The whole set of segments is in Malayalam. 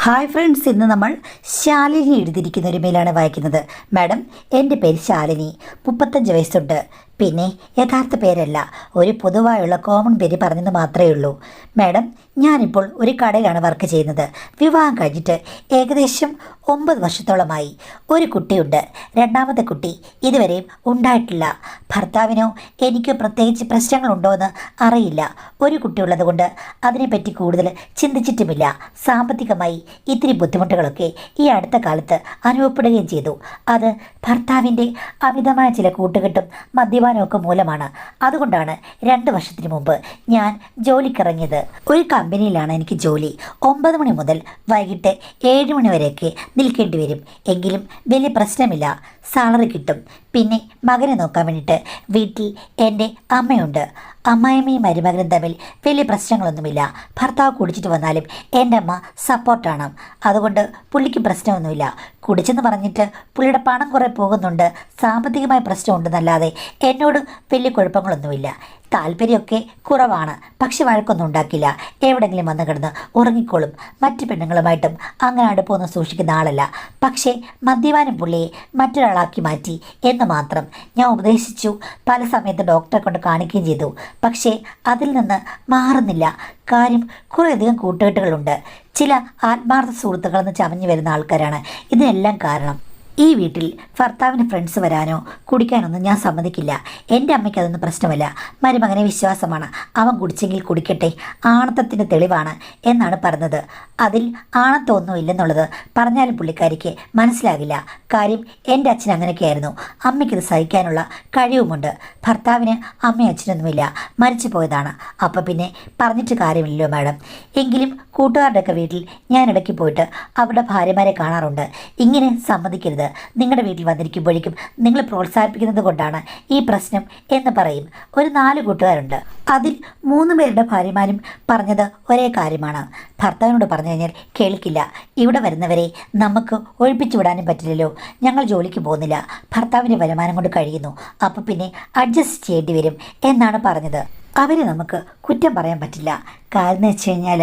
ഹായ് ഫ്രണ്ട്സ്, ഇന്ന് നമ്മൾ ശാലിനി എഴുതിയിരിക്കുന്ന ഒരു മെയിലാണ് വായിക്കുന്നത്. മാഡം, എൻ്റെ പേര് ശാലിനി, 35 വയസ്സുണ്ട്. പിന്നെ യഥാർത്ഥ പേരല്ല, ഒരു പൊതുവായുള്ള കോമൺ പേര് പറഞ്ഞെന്ന് മാത്രമേ ഉള്ളൂ. മാഡം, ഞാനിപ്പോൾ ഒരു കടയിലാണ് വർക്ക് ചെയ്യുന്നത്. വിവാഹം കഴിഞ്ഞിട്ട് ഏകദേശം 9 വർഷത്തോളമായി. ഒരു കുട്ടിയുണ്ട്. രണ്ടാമത്തെ കുട്ടി ഇതുവരെയും ഉണ്ടായിട്ടില്ല. ഭർത്താവിനോ എനിക്കോ പ്രത്യേകിച്ച് പ്രശ്നങ്ങളുണ്ടോ എന്ന് അറിയില്ല. ഒരു കുട്ടിയുള്ളത് കൊണ്ട് അതിനെപ്പറ്റി കൂടുതൽ ചിന്തിച്ചിട്ടുമില്ല. സാമ്പത്തികമായി ഇത്തിരി ബുദ്ധിമുട്ടുകളൊക്കെ ഈ അടുത്ത കാലത്ത് അനുഭവപ്പെടുകയും ചെയ്തു. അത് ഭർത്താവിൻ്റെ അമിതമായ ചില കൂട്ടുകെട്ടും മദ്യപാനമൊക്കെ മൂലമാണ്. അതുകൊണ്ടാണ് 2 വർഷത്തിന് മുമ്പ് ഞാൻ ജോലിക്കിറങ്ങിയത്. ഒരു കമ്പനിയിലാണ് എനിക്ക് ജോലി. 9 മണി മുതൽ വൈകിട്ട് 7 മണി വരെയൊക്കെ നിൽക്കേണ്ടി വരും. എങ്കിലും വലിയ പ്രശ്നമില്ല, സാലറി കിട്ടും. പിന്നെ മകനെ നോക്കാൻ വേണ്ടിയിട്ട് വീട്ടിൽ എൻ്റെ അമ്മയുണ്ട്. അമ്മായിമ്മയും മരുമകനും തമ്മിൽ വലിയ പ്രശ്നങ്ങളൊന്നുമില്ല. ഭർത്താവ് കുടിച്ചിട്ട് വന്നാലും എൻ്റെ അമ്മ സപ്പോർട്ടാണ്. അതുകൊണ്ട് പുള്ളിക്ക് പ്രശ്നമൊന്നുമില്ല. കുടിച്ചെന്ന് പറഞ്ഞിട്ട് പുള്ളിയുടെ പണം കുറേ പോകുന്നുണ്ട്, സാമ്പത്തികമായ പ്രശ്നമുണ്ടെന്നല്ലാതെ എന്നോട് വലിയ കുഴപ്പങ്ങളൊന്നുമില്ല. താല്പര്യമൊക്കെ കുറവാണ്, പക്ഷെ വഴക്കൊന്നും ഉണ്ടാക്കില്ല. എവിടെയെങ്കിലും വന്ന് കിടന്ന് ഉറങ്ങിക്കോളും. മറ്റു പെണ്ണുങ്ങളുമായിട്ടും അങ്ങനെ അടുപ്പമൊന്നും സൂക്ഷിക്കുന്ന ആളല്ല. പക്ഷേ മദ്യപാനം പുള്ളിയെ മറ്റൊരാളാക്കി മാറ്റി എന്ന് മാത്രം. ഞാൻ ഉപദേശിച്ചു, പല സമയത്ത് ഡോക്ടറെ കൊണ്ട് കാണിക്കുകയും ചെയ്തു. പക്ഷേ അതിൽ നിന്ന് മാറുന്നില്ല. കാര്യം കുറേയധികം കൂട്ടുകെട്ടുകളുണ്ട്. ചില ആത്മാർത്ഥ സുഹൃത്തുക്കളെന്ന് ചമഞ്ഞു വരുന്ന ആൾക്കാരാണ് ഇതിനെല്ലാം കാരണം. ഈ വീട്ടിൽ ഭർത്താവിന് ഫ്രണ്ട്സ് വരാനോ കുടിക്കാനൊന്നും ഞാൻ സമ്മതിക്കില്ല. എൻ്റെ അമ്മയ്ക്ക് അതൊന്നും പ്രശ്നമല്ല. മരുമകനെ വിശ്വാസമാണ്. അവൻ കുടിച്ചെങ്കിൽ കുടിക്കട്ടെ, ആണത്തത്തിൻ്റെ തെളിവാണ് എന്നാണ് പറഞ്ഞത്. അതിൽ ആണത്വമൊന്നും ഇല്ലെന്നുള്ളത് പറഞ്ഞാലും പുള്ളിക്കാരിക്ക് മനസ്സിലാകില്ല. കാര്യം എൻ്റെ അച്ഛൻ അങ്ങനെയൊക്കെയായിരുന്നു. അമ്മയ്ക്കിത് സഹിക്കാനുള്ള കഴിവുമുണ്ട്. ഭർത്താവിന് അമ്മയും അച്ഛനൊന്നുമില്ല, മരിച്ചു പോയതാണ്. അപ്പം പിന്നെ പറഞ്ഞിട്ട് കാര്യമില്ലല്ലോ മാഡം. എങ്കിലും കൂട്ടുകാരുടെയൊക്കെ വീട്ടിൽ ഞാൻ ഇടയ്ക്ക് പോയിട്ട് അവരുടെ ഭാര്യമാരെ കാണാറുണ്ട്. ഇങ്ങനെ സമ്മതിക്കരുത്, നിങ്ങളുടെ വീട്ടിൽ വന്നിരിക്കുമ്പോഴേക്കും നിങ്ങൾ പ്രോത്സാഹിപ്പിക്കുന്നത് കൊണ്ടാണ് ഈ പ്രശ്നം എന്ന് പറയും. ഒരു 4 കൂട്ടുകാരുണ്ട്. അതിൽ 3 പേരുടെ ഭാര്യമാരും പറഞ്ഞത് ഒരേ കാര്യമാണ്. ഭർത്താവിനോട് പറഞ്ഞു കഴിഞ്ഞാൽ കേൾക്കില്ല. ഇവിടെ വരുന്നവരെ നമുക്ക് ഒഴിപ്പിച്ചു വിടാനും പറ്റില്ലല്ലോ. ഞങ്ങൾ ജോലിക്ക് പോകുന്നില്ല, ഭർത്താവിൻ്റെ വരുമാനം കൊണ്ട് കഴിയുന്നു. അപ്പം പിന്നെ അഡ്ജസ്റ്റ് ചെയ്യേണ്ടി വരും എന്നാണ് പറഞ്ഞത്. അവരെ നമുക്ക് കുറ്റം പറയാൻ പറ്റില്ല. കാരണം എന്ന് വെച്ച് കഴിഞ്ഞാൽ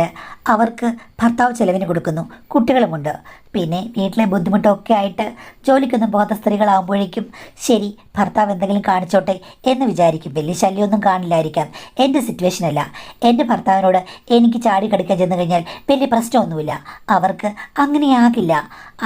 അവർക്ക് ഭർത്താവ് ചിലവിന് കൊടുക്കുന്നു, കുട്ടികളുമുണ്ട്. പിന്നെ വീട്ടിലെ ബുദ്ധിമുട്ടൊക്കെ ആയിട്ട് ജോലിക്കൊന്നും പോകാത്ത സ്ത്രീകളാകുമ്പോഴേക്കും ശരി, ഭർത്താവ് എന്തെങ്കിലും കാണിച്ചോട്ടെ എന്ന് വിചാരിക്കും. വലിയ ശല്യമൊന്നും കാണില്ലായിരിക്കാം. എൻ്റെ സിറ്റുവേഷൻ അല്ല. എൻ്റെ ഭർത്താവിനോട് എനിക്ക് ചാടി കടിക്കാൻ ചെന്ന് കഴിഞ്ഞാൽ വലിയ പ്രശ്നമൊന്നുമില്ല. അവർക്ക് അങ്ങനെയാകില്ല.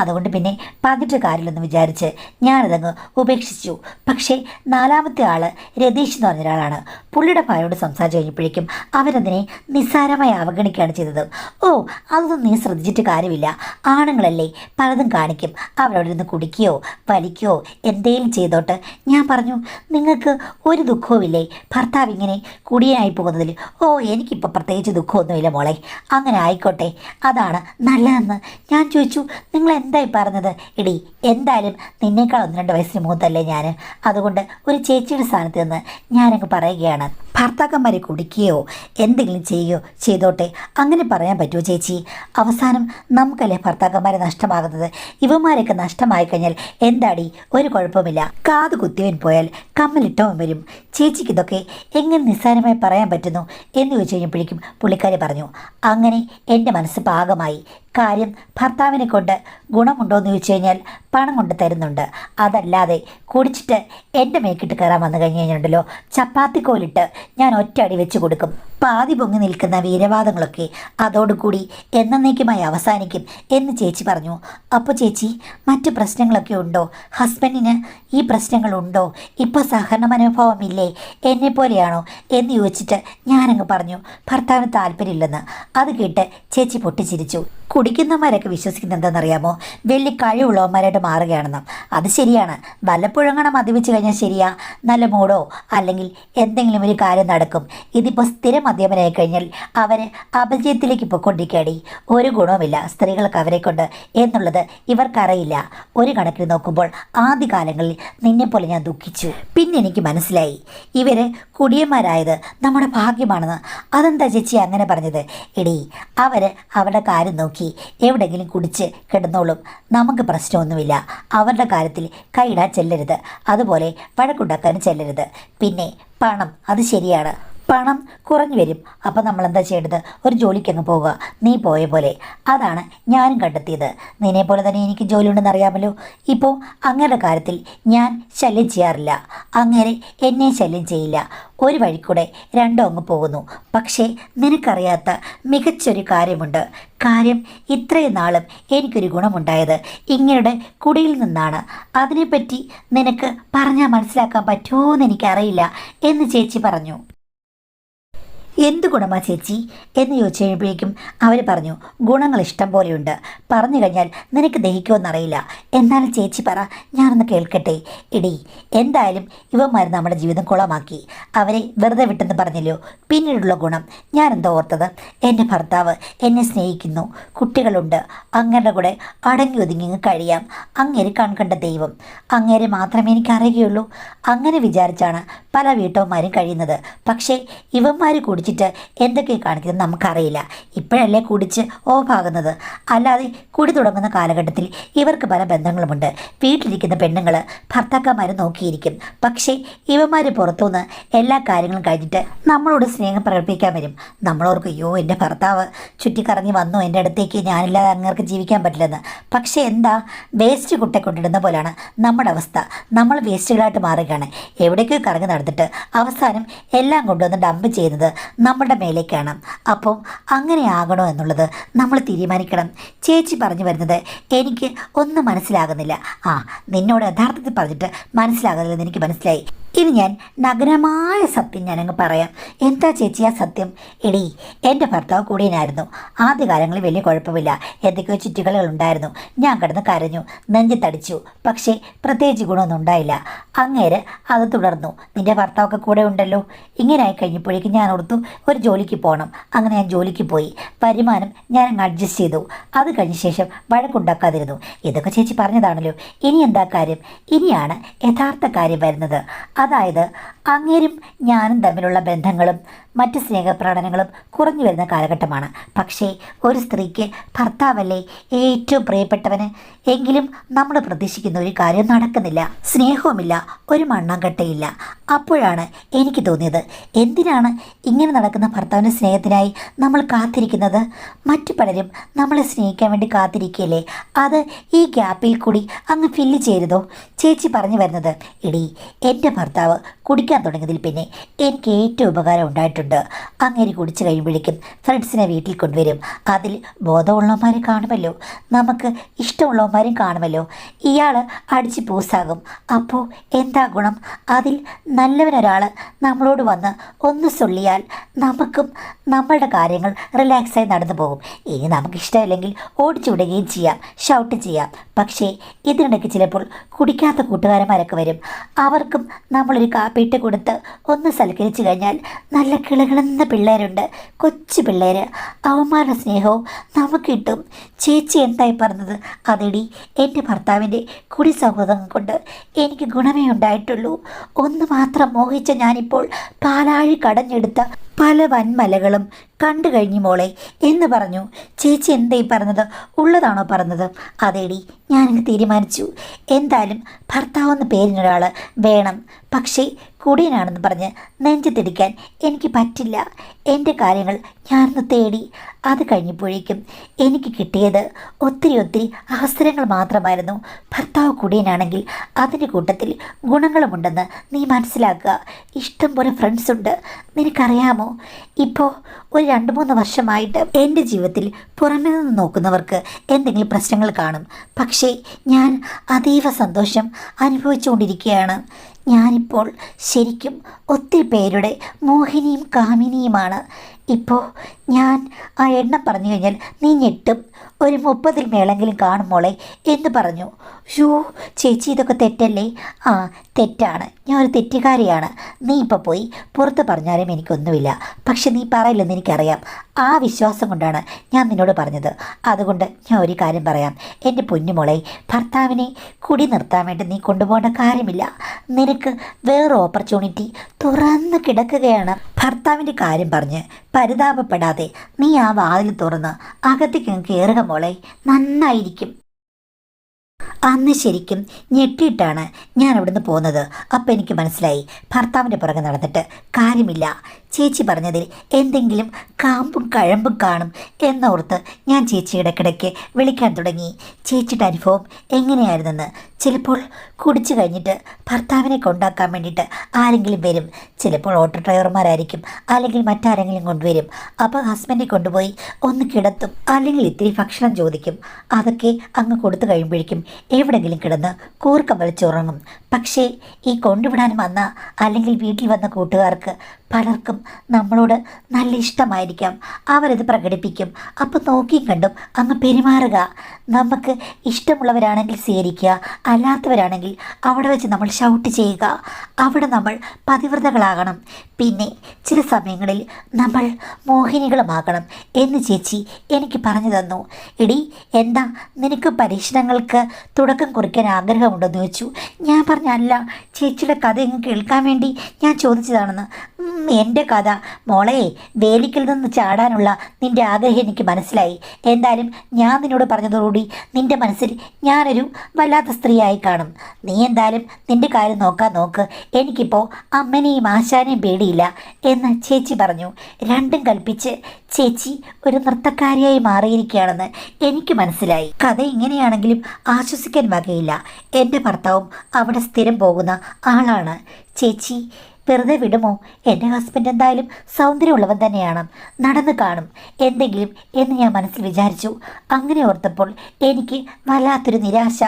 അതുകൊണ്ട് പിന്നെ പറഞ്ഞിട്ട് കാര്യമില്ലെന്ന് വിചാരിച്ച് ഞാനതങ്ങ് ഉപേക്ഷിച്ചു. പക്ഷേ 4ാമത്തെ ആൾ രതീഷ് എന്ന് പറഞ്ഞ ഒരാളാണ്. പുള്ളിയുടെ ഭാര്യയോട് സംസാരിച്ച് കഴിഞ്ഞപ്പോഴേക്കും അവരതിനെ നിസ്സാരമായി അവഗണിക്കുകയാണ് ചെയ്തത്. ഓ, അതൊന്നും നീ ശ്രദ്ധിച്ചിട്ട് കാര്യമില്ല, ആണുങ്ങളല്ലേ പലതും കാണിക്കും, അവരോട് ഇരുന്ന് കുടിക്കുകയോ വലിക്കുകയോ എന്തേലും ചെയ്തോട്ട്. ഞാൻ പറഞ്ഞു, നിങ്ങൾക്ക് ഒരു ദുഃഖവുമില്ലേ ഭർത്താവ് ഇങ്ങനെ കുടിയനായി പോകുന്നതിൽ? ഓ, എനിക്കിപ്പോൾ പ്രത്യേകിച്ച് ദുഃഖമൊന്നുമില്ല മോളെ, അങ്ങനെ ആയിക്കോട്ടെ, അതാണ് നല്ലതെന്ന്. ഞാൻ ചോദിച്ചു, നിങ്ങൾ എന്തായി പറഞ്ഞത്? എടി, എന്തായാലും നിന്നേക്കാൾ 1-2 വയസ്സിന് മൂത്തല്ലേ ഞാൻ. അതുകൊണ്ട് ഒരു ചേച്ചിയുടെ സ്ഥാനത്ത് നിന്ന് ഞാനങ്ങ് പറയുകയാണ്, ഭർത്താക്കന്മാരെ കുടിക്കുകയോ എന്തെങ്കിലും ചെയ്യുകയോ ചെയ്തോട്ടെ. അങ്ങനെ പറയാൻ പറ്റുമോ ചേച്ചി? അവസാനം നമുക്കല്ലേ ഭർത്താക്കന്മാരെ നഷ്ടമാകുന്നത്. ഇവന്മാരൊക്കെ നഷ്ടമായി കഴിഞ്ഞാൽ എന്താടി, ഒരു കുഴപ്പമില്ല. കാത് കുത്തിയവൻ പോയാൽ കമ്മലിട്ടവൻ വരും. ചേച്ചിക്ക് ഇതൊക്കെ എങ്ങനെ നിസ്സാരമായി പറയാൻ പറ്റുന്നു എന്ന് ചോദിച്ചു കഴിഞ്ഞപ്പോഴേക്കും പുള്ളിക്കാരി പറഞ്ഞു, അങ്ങനെ എൻ്റെ മനസ്സ് പാകമായി. കാര്യം ഭർത്താവിനെ കൊണ്ട് ഗുണമുണ്ടോ എന്ന് ചോദിച്ചു കഴിഞ്ഞാൽ പണം കൊണ്ട് തരുന്നുണ്ട്. അതല്ലാതെ കുടിച്ചിട്ട് എൻ്റെ മേക്കിട്ട് കയറാൻ വന്നു കഴിഞ്ഞ് കഴിഞ്ഞിട്ടുണ്ടല്ലോ, ചപ്പാത്തിക്കോലിട്ട് ഞാൻ ഒറ്റ അടി വെച്ച് കൊടുക്കും. പാതി പൊങ്ങി നിൽക്കുന്ന വീരവാദങ്ങളൊക്കെ അതോടുകൂടി എന്നേക്കുമായി അവസാനിക്കും എന്ന് ചേച്ചി പറഞ്ഞു. അപ്പോൾ ചേച്ചി, മറ്റു പ്രശ്നങ്ങളൊക്കെ ഉണ്ടോ? ഹസ്ബൻഡിന് ഈ പ്രശ്നങ്ങളുണ്ടോ? ഇപ്പോൾ സഹകരണ മനോഭാവമില്ലേ? എന്നെപ്പോലെയാണോ എന്ന് ചോദിച്ചിട്ട് ഞാനങ്ങ് പറഞ്ഞു, ഭർത്താവിന് താല്പര്യമില്ലെന്ന്. അത് കേട്ട് ചേച്ചി പൊട്ടിച്ചിരിച്ചു. കുടിക്കുന്നവന്മാരൊക്കെ വിശ്വസിക്കുന്നത് എന്താണെന്നറിയാമോ? വലിയ കഴിവുള്ളവന്മാരായിട്ട് മാറുകയാണെന്ന്. അത് ശരിയാണ്. വല്ലപ്പോഴങ്ങനെ മദ്യപിച്ച് കഴിഞ്ഞാൽ ശരിയാ, നല്ല മൂടോ അല്ലെങ്കിൽ എന്തെങ്കിലും ഒരു കാര്യം നടക്കും. ഇതിപ്പോൾ സ്ഥിരം മദ്യപനായി കഴിഞ്ഞാൽ അവന് അപജയത്തിലേക്ക് പൊയ്ക്കൊണ്ടിരിക്കുകയാടി. ഒരു ഗുണവുമില്ല സ്ത്രീകൾക്ക് അവരെ കൊണ്ട് എന്നുള്ളത് ഇവർക്കറിയില്ല. ഒരു കണക്കിന് നോക്കുമ്പോൾ ആദ്യകാലങ്ങളിൽ നിന്നെപ്പോലെ ഞാൻ ദുഃഖിച്ചു. പിന്നെ എനിക്ക് മനസ്സിലായി ഇവർ കുടിയന്മാരായത് നമ്മുടെ ഭാഗ്യമാണെന്ന്. അതെന്താ ചേച്ചി അങ്ങനെ പറഞ്ഞത്? എടി, അവർ അവരുടെ കാര്യം നോക്കി എവിടെയെങ്കിലും കുടിച്ച് കിടന്നോളും, നമുക്ക് പ്രശ്നമൊന്നുമില്ല. അവരുടെ കാര്യത്തിൽ കൈയിടാൻ ചെല്ലരുത്, അതുപോലെ വഴക്കുണ്ടാക്കാനും ചെല്ലരുത്. പിന്നെ പണം, അത് ശരിയാണ്. പണം കുറഞ്ഞു വരും. അപ്പം നമ്മൾ എന്താ ചെയ്യേണ്ടത്? ഒരു ജോലിക്ക് അങ്ങ് പോവുക, നീ പോയ പോലെ. അതാണ് ഞാനും കണ്ടെത്തിയത്. നിന്നെപ്പോലെ തന്നെ എനിക്ക് ജോലി ഉണ്ടെന്ന് അറിയാമല്ലോ. ഇപ്പോൾ അങ്ങയുടെ കാര്യത്തിൽ ഞാൻ ശല്യം ചെയ്യാറില്ല, അങ്ങനെ എന്നെ ശല്യം ചെയ്യില്ല. ഒരു വഴിക്കൂടെ രണ്ടും അങ്ങ് പോകുന്നു. പക്ഷേ നിനക്കറിയാത്ത മികച്ചൊരു കാര്യമുണ്ട്. കാര്യം ഇത്രയും നാളും എനിക്കൊരു ഗുണമുണ്ടായത് ഇങ്ങയുടെ കുടിയിൽ നിന്നാണ്. അതിനെപ്പറ്റി നിനക്ക് പറഞ്ഞാൽ മനസ്സിലാക്കാൻ പറ്റുമോ എന്ന് എനിക്കറിയില്ല എന്ന് ചേച്ചി പറഞ്ഞു. എന്ത് ഗുണമാ ചേച്ചി എന്ന് ചോദിച്ചു കഴിയുമ്പോഴേക്കും അവർ പറഞ്ഞു, ഗുണങ്ങൾ ഇഷ്ടം പോലെയുണ്ട്. പറഞ്ഞു കഴിഞ്ഞാൽ നിനക്ക് ദഹിക്കുമെന്നറിയില്ല. എന്നാലും ചേച്ചി പറ, ഞാനൊന്ന് കേൾക്കട്ടെ. എടി, എന്തായാലും ഇവന്മാർ നമ്മുടെ ജീവിതം കുളമാക്കി. അവരെ വെറുതെ വിട്ടെന്ന് പറഞ്ഞല്ലോ. പിന്നീടുള്ള ഗുണം ഞാൻ എന്താ ഓർത്തത്? എൻ്റെ ഭർത്താവ് എന്നെ സ്നേഹിക്കുന്നു, കുട്ടികളുണ്ട്, അങ്ങയുടെ കൂടെ അടങ്ങി ഒതുങ്ങി കഴിയാം. അങ്ങേര് കൺകണ്ട ദൈവം, അങ്ങേരെ മാത്രമേ എനിക്ക് അറിയുകയുള്ളൂ. അങ്ങനെ വിചാരിച്ചാണ് പല വീട്ടമ്മമാരും കഴിയുന്നത്. പക്ഷേ ഇവന്മാർ കുടിച്ചിട്ട് എന്തൊക്കെ കാണിക്കുന്നത് നമുക്കറിയില്ല. ഇപ്പോഴല്ലേ കുടിച്ച് ഓഫാകുന്നത്. അല്ലാതെ കുടി തുടങ്ങുന്ന കാലഘട്ടത്തിൽ ഇവർക്ക് പല ബന്ധങ്ങളുമുണ്ട്. വീട്ടിലിരിക്കുന്ന പെണ്ണുങ്ങൾ ഭർത്താക്കന്മാർ നോക്കിയിരിക്കും. പക്ഷേ ഇവന്മാർ പുറത്തുനിന്ന് എല്ലാ കാര്യങ്ങളും കഴിഞ്ഞിട്ട് നമ്മളോട് സ്നേഹം പ്രകടിപ്പിക്കാൻ വരും. നമ്മളോർക്ക്, അയ്യോ എൻ്റെ ഭർത്താവ് ചുറ്റിക്കറങ്ങി വന്നു എൻ്റെ അടുത്തേക്ക്, ഞാനില്ലാതെ അങ്ങേർക്ക് ജീവിക്കാൻ പറ്റില്ലെന്ന്. പക്ഷേ എന്താ, വേസ്റ്റ് കുട്ടെ കൊണ്ടിടുന്ന പോലെയാണ് നമ്മുടെ അവസ്ഥ. നമ്മൾ വേസ്റ്റുകളായിട്ട് മാറുകയാണ്. എവിടേക്കോ കറങ്ങി നടന്നിട്ട് അവസാനം എല്ലാം കൊണ്ടുവന്ന് ഡംപ് ചെയ്യുന്നത് നമ്മുടെ മേലേക്കാണ്. അപ്പോൾ അങ്ങനെ ആകണോ എന്നുള്ളത് നമ്മൾ തീരുമാനിക്കണം. ചേച്ചി പറഞ്ഞു വരുന്നത് എനിക്ക് ഒന്നും മനസ്സിലാകുന്നില്ല. നിന്നോട് യഥാർത്ഥത്തിൽ പറഞ്ഞിട്ട് മനസ്സിലാകുന്നില്ലെന്ന് എനിക്ക് മനസ്സിലായി. ഇനി ഞാൻ നഗ്നമായ സത്യം ഞാനങ്ങ് പറയാം. എന്താ ചേച്ചി ആ സത്യം? എടി, എൻ്റെ ഭർത്താവ് കുടിയനായിരുന്നു. ആദ്യകാലങ്ങളിൽ വലിയ കുഴപ്പമില്ല, എന്തൊക്കെയോ ചുറ്റുകളികളുണ്ടായിരുന്നു. ഞാൻ കിടന്ന് കരഞ്ഞു, നെഞ്ചത്തടിച്ചു. പക്ഷേ പ്രത്യേകിച്ച് ഗുണമൊന്നും ഉണ്ടായില്ല. അങ്ങേര് അത് തുടർന്നു. നിൻ്റെ ഭർത്താവൊക്കെ കൂടെ ഉണ്ടല്ലോ. ഇങ്ങനെ ആയി കഴിഞ്ഞപ്പോഴേക്കും ഞാൻ ഓർത്തു ഒരു ജോലിക്ക് പോകണം. അങ്ങനെ ഞാൻ ജോലിക്ക് പോയി. വരുമാനം ഞാൻ അങ്ങ് അഡ്ജസ്റ്റ് ചെയ്തു. അത് കഴിഞ്ഞ ശേഷം വഴക്കുണ്ടാക്കാതിരുന്നു. ഇതൊക്കെ ചേച്ചി പറഞ്ഞതാണല്ലോ. ഇനി എന്താ കാര്യം? ഇനിയാണ് യഥാർത്ഥ കാര്യം വരുന്നത്. അതായത് അങ്ങേരും ഞാനും തമ്മിലുള്ള ബന്ധങ്ങളും മറ്റ് സ്നേഹപ്രകടനങ്ങളും കുറഞ്ഞു വരുന്ന കാലഘട്ടമാണ്. പക്ഷേ ഒരു സ്ത്രീക്ക് ഭർത്താവല്ലേ ഏറ്റവും പ്രിയപ്പെട്ടവന്. എങ്കിലും നമ്മൾ പ്രതീക്ഷിക്കുന്ന ഒരു കാര്യം നടക്കുന്നില്ല. സ്നേഹവുമില്ല, ഒരു മണ്ണാങ്കട്ടയില്ല. അപ്പോഴാണ് എനിക്ക് തോന്നിയത്, എന്തിനാണ് ഇങ്ങനെ നടക്കുന്ന ഭർത്താവിൻ്റെ സ്നേഹത്തിനായി നമ്മൾ കാത്തിരിക്കുന്നത്? മറ്റു പലരും നമ്മളെ സ്നേഹിക്കാൻ വേണ്ടി കാത്തിരിക്കുകയല്ലേ? അത് ഈ ഗ്യാപ്പിൽ കൂടി അങ്ങ് ഫില്ല് ചെയ്തതോ? ചേച്ചി പറഞ്ഞു വരുന്നത്, എടി, എൻ്റെ ഭർത്താവ് കുടിക്കാൻ തുടങ്ങിയതിൽ പിന്നെ എനിക്ക് ഏറ്റവും ഉപകാരം ഉണ്ടായിട്ടുണ്ട്. അങ്ങനെ കുടിച്ചു കഴിയുമ്പോഴേക്കും ഫ്രണ്ട്സിനെ വീട്ടിൽ കൊണ്ടുവരും. അതിൽ ബോധമുള്ളവന്മാരെ കാണുമല്ലോ, നമുക്ക് ഇഷ്ടമുള്ളവന്മാരും കാണുമല്ലോ. ഇയാൾ അടിച്ച് പൂസാകും. അപ്പോൾ എന്താ ഗുണം? അതിൽ നല്ലവനൊരാൾ നമ്മളോട് വന്ന് ഒന്ന് സൊല്ലിയാൽ നമുക്കും നമ്മളുടെ കാര്യങ്ങൾ റിലാക്സായി നടന്നു പോകും. ഇനി നമുക്കിഷ്ടമില്ലെങ്കിൽ ഓടിച്ചു വിടുകയും ചെയ്യാം, ഷൗട്ട് ചെയ്യാം. പക്ഷേ ഇതിനിടയ്ക്ക് ചിലപ്പോൾ കുടിക്കാത്ത കൂട്ടുകാരന്മാരൊക്കെ വരും. അവർക്കും നമ്മളൊരു കാപ്പിയിട്ട് കൊടുത്ത് ഒന്ന് സൽക്കരിച്ചു കഴിഞ്ഞാൽ നല്ല കിളുകിളുന്ന പിള്ളേരുണ്ട്, കൊച്ചു പിള്ളേർ. അവന്മാരുടെ സ്നേഹവും നമുക്ക് കിട്ടും. ചേച്ചി എന്തായി പറഞ്ഞത്? അതെടി, എൻ്റെ ഭർത്താവിൻ്റെ കുടി സൗഹൃദം കൊണ്ട് എനിക്ക് ഗുണമേ ഉണ്ടായിട്ടുള്ളൂ. ഒന്ന് മാത്രം മോഹിച്ച ഞാനിപ്പോൾ പാലാഴി കടഞ്ഞെടുത്ത പല വൻമലകളും കണ്ടു കഴിഞ്ഞു മോളെ എന്ന് പറഞ്ഞു. ചേച്ചി എന്തായി പറഞ്ഞത്? ഉള്ളതാണോ പറഞ്ഞത്? അതേടി, ഞാനങ്ങ് തീരുമാനിച്ചു. എന്തായാലും ഭർത്താവെന്ന പേരിനൊരാൾ വേണം. പക്ഷേ കുടിയനാണെന്ന് പറഞ്ഞ് നെഞ്ചത്തിടിക്കാൻ എനിക്ക് പറ്റില്ല. എൻ്റെ കാര്യങ്ങൾ ഞാനൊന്ന് തേടി. അത് കഴിഞ്ഞപ്പോഴേക്കും എനിക്ക് കിട്ടിയത് ഒത്തിരി അവസരങ്ങൾ മാത്രമായിരുന്നു. ഭർത്താവ് കുടിയനാണെങ്കിൽ അതിൻ്റെ കൂട്ടത്തിൽ ഗുണങ്ങളുമുണ്ടെന്ന് നീ മനസ്സിലാക്കുക. ഇഷ്ടം പോലെ ഫ്രണ്ട്സുണ്ട്. നിനക്കറിയാമോ, ഇപ്പോൾ ഒരു 2-3 വർഷമായിട്ട് എൻ്റെ ജീവിതത്തിൽ പുറമേ നിന്ന് നോക്കുന്നവർക്ക് എന്തെങ്കിലും പ്രശ്നങ്ങൾ കാണും. പക്ഷേ ഞാൻ അതീവ സന്തോഷം അനുഭവിച്ചുകൊണ്ടിരിക്കുകയാണ്. ഞാനിപ്പോൾ ശരിക്കും ഒത്തിരി പേരുടെ മോഹിനിയും കാമിനിയുമാണ്. ഇപ്പോൾ ഞാൻ ആ എണ്ണം പറഞ്ഞു കഴിഞ്ഞാൽ നീ ഞെട്ടും. ഒരു 30 മേളെങ്കിലും കാണും മോളെ എന്ന് പറഞ്ഞു. ഷൂ ചേച്ചി, ഇതൊക്കെ തെറ്റല്ലേ? തെറ്റാണ്, ഞാൻ ഒരു തെറ്റുകാരിയാണ്. നീ ഇപ്പോൾ പോയി പുറത്ത് പറഞ്ഞാലും എനിക്കൊന്നുമില്ല. പക്ഷെ നീ പറയില്ലെന്ന് എനിക്കറിയാം. ആ വിശ്വാസം കൊണ്ടാണ് ഞാൻ നിന്നോട് പറഞ്ഞത്. അതുകൊണ്ട് ഞാൻ ഒരു കാര്യം പറയാം. എൻ്റെ പൊന്നുമോളെ, ഭർത്താവിനെ കുടി നിർത്താൻ വേണ്ടി നീ കൊണ്ടുപോകേണ്ട കാര്യമില്ല. നിനക്ക് വേറെ ഓപ്പർച്യൂണിറ്റി തുറന്ന് കിടക്കുകയാണ്. ഭർത്താവിൻ്റെ കാര്യം പറഞ്ഞ് പരിതാപപ്പെടാതെ നീ ആ വാതിൽ തുറന്ന് അകത്തേക്ക് കയറുക മോളെ, നന്നായിരിക്കും. അന്ന് ശരിക്കും ഞെട്ടിയിട്ടാണ് ഞാൻ അവിടുന്ന് പോകുന്നത്. അപ്പം എനിക്ക് മനസ്സിലായി ഭർത്താവിൻ്റെ പുറകെ നടന്നിട്ട് കാര്യമില്ല. ചേച്ചി പറഞ്ഞതിൽ എന്തെങ്കിലും കാമ്പും കഴമ്പും കാണും എന്നോർത്ത് ഞാൻ ചേച്ചി ഇടയ്ക്കിടയ്ക്ക് വിളിക്കാൻ തുടങ്ങി. ചേച്ചിയുടെ അനുഭവം എങ്ങനെയായിരുന്നെന്ന്. ചിലപ്പോൾ കുടിച്ചു കഴിഞ്ഞിട്ട് ഭർത്താവിനെ കൊണ്ടാക്കാൻ വേണ്ടിയിട്ട് ആരെങ്കിലും വരും. ചിലപ്പോൾ ഓട്ടോ ഡ്രൈവർമാരായിരിക്കും, അല്ലെങ്കിൽ മറ്റാരെങ്കിലും കൊണ്ടുവരും. അപ്പോൾ ഹസ്ബൻഡിനെ കൊണ്ടുപോയി ഒന്ന് കിടത്തും, അല്ലെങ്കിൽ ഇത്തിരി ഭക്ഷണം ചോദിക്കും. അതൊക്കെ അങ്ങ് കൊടുത്തു കഴിയുമ്പോഴേക്കും എവിടെങ്കിലും കിടന്ന് കൂർക്കം വലിച്ചുറങ്ങും. പക്ഷേ ഈ കൊണ്ടുവിടാൻ വന്ന അല്ലെങ്കിൽ വീട്ടിൽ വന്ന കൂട്ടുകാർക്ക് പലർക്കും നമ്മളോട് നല്ല ഇഷ്ടമായിരിക്കാം. അവരത് പ്രകടിപ്പിക്കും. അപ്പോൾ നോക്കിയും കണ്ടും അങ്ങ് പെരുമാറുക. നമുക്ക് ഇഷ്ടമുള്ളവരാണെങ്കിൽ സ്വീകരിക്കുക, അല്ലാത്തവരാണെങ്കിൽ അവിടെ വെച്ച് നമ്മൾ ഷൗട്ട് ചെയ്യുക. അവിടെ നമ്മൾ പതിവ്രതകളാകണം. പിന്നെ ചില സമയങ്ങളിൽ നമ്മൾ മോഹിനികളുമാകണം എന്ന് ചേച്ചി എനിക്ക് പറഞ്ഞു തന്നു. എടി, എന്താ നിനക്ക് പരീക്ഷണങ്ങൾക്ക് തുടക്കം കുറിക്കാൻ ആഗ്രഹമുണ്ടെന്ന് ചോദിച്ചു. ഞാൻ പറഞ്ഞല്ല, ചേച്ചിയുടെ കഥ എങ്ങ് കേൾക്കാൻ വേണ്ടി ഞാൻ ചോദിച്ചതാണെന്ന്. എൻ്റെ കഥ മോളെ, വേലിക്കൽ നിന്ന് ചാടാനുള്ള നിൻ്റെ ആഗ്രഹം എനിക്ക് മനസ്സിലായി. എന്തായാലും ഞാൻ നിന്നോട് പറഞ്ഞതോടുകൂടി നിൻ്റെ മനസ്സിൽ ഞാനൊരു വല്ലാത്ത സ്ത്രീയായി കാണും. നീ എന്തായാലും നിൻ്റെ കാര്യം നോക്ക്. എനിക്കിപ്പോൾ അമ്മനെയും ആശാനെയും പേടിയില്ല എന്ന് ചേച്ചി പറഞ്ഞു. രണ്ടും കൽപ്പിച്ച് ചേച്ചി ഒരു നൃത്തക്കാരിയായി മാറിയിരിക്കുകയാണെന്ന് എനിക്ക് മനസ്സിലായി. കഥ ഇങ്ങനെയാണെങ്കിലും ആശ്വസിക്കാൻ വകയില്ല. എൻ്റെ ഭർത്താവും അവിടെ സ്ഥിരം പോകുന്ന ആളാണ്. ചേച്ചി വെറുതെ വിടുമോ? എൻ്റെ ഹസ്ബൻഡ് എന്തായാലും സൗന്ദര്യമുള്ളവൻ തന്നെയാണ്, നടന്നു കാണും എന്തെങ്കിലും എന്ന് ഞാൻ മനസ്സിൽ വിചാരിച്ചു. അങ്ങനെ ഓർത്തപ്പോൾ എനിക്ക് വല്ലാത്തൊരു നിരാശ,